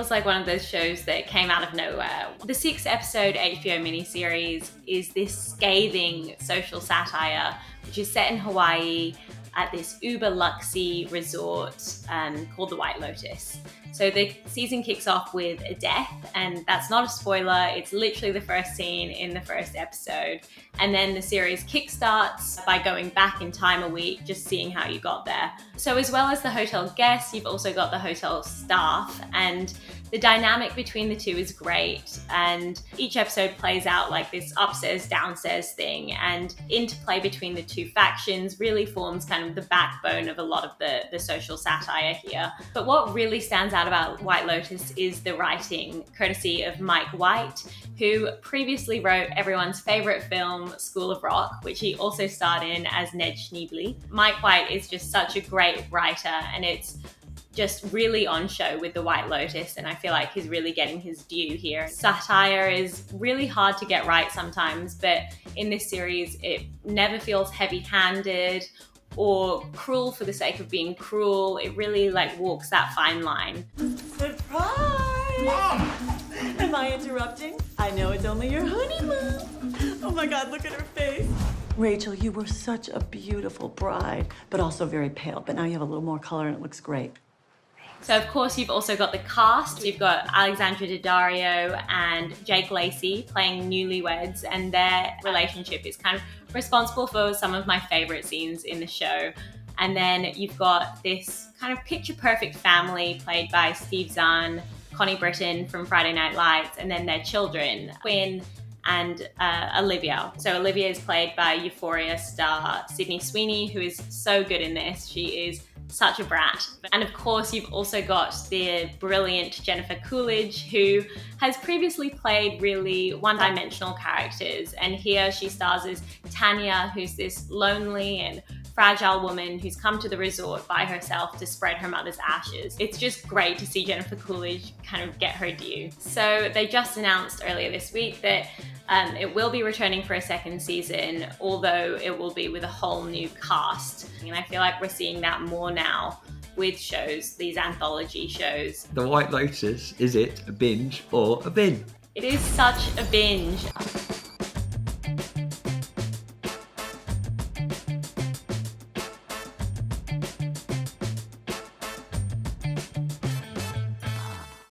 feels like one of those shows that came out of nowhere. The 6-episode HBO miniseries is this scathing social satire, which is set in Hawaii at this uber luxy resort called the White Lotus. So the season kicks off with a death, and that's not a spoiler, it's literally the first scene in the first episode. And then the series kickstarts by going back in time a week, just seeing how you got there. So as well as the hotel guests, you've also got the hotel staff, and the dynamic between the two is great, and each episode plays out like this upstairs, downstairs thing, and interplay between the two factions really forms kind of the backbone of a lot of the social satire here. But what really stands out about White Lotus is the writing, courtesy of Mike White, who previously wrote everyone's favorite film, School of Rock, which he also starred in as Ned Schneebly. Mike White is just such a great writer, and it's just really on show with the White Lotus, and I feel like he's really getting his due here. Satire is really hard to get right sometimes, but in this series it never feels heavy-handed or cruel for the sake of being cruel. It really walks that fine line. Surprise! Mom! Am I interrupting? I know it's only your honeymoon. Oh my God, look at her face. Rachel, you were such a beautiful bride, but also very pale. But now you have a little more color and it looks great. So of course you've also got the cast. You've got Alexandra Daddario and Jake Lacey playing newlyweds, and their relationship is kind of responsible for some of my favorite scenes in the show. And then you've got this kind of picture-perfect family played by Steve Zahn, Connie Britton from Friday Night Lights, and then their children, Quinn and Olivia. So Olivia is played by Euphoria star Sydney Sweeney, who is so good in this. She is such a brat. And of course, you've also got the brilliant Jennifer Coolidge, who has previously played really one-dimensional characters. And here she stars as Tanya, who's this lonely and fragile woman who's come to the resort by herself to spread her mother's ashes. It's just great to see Jennifer Coolidge kind of get her due. So they just announced earlier this week that it will be returning for a second season, although it will be with a whole new cast. And I feel like we're seeing that more now with shows, these anthology shows. The White Lotus, is it a binge or a bin? It is such a binge.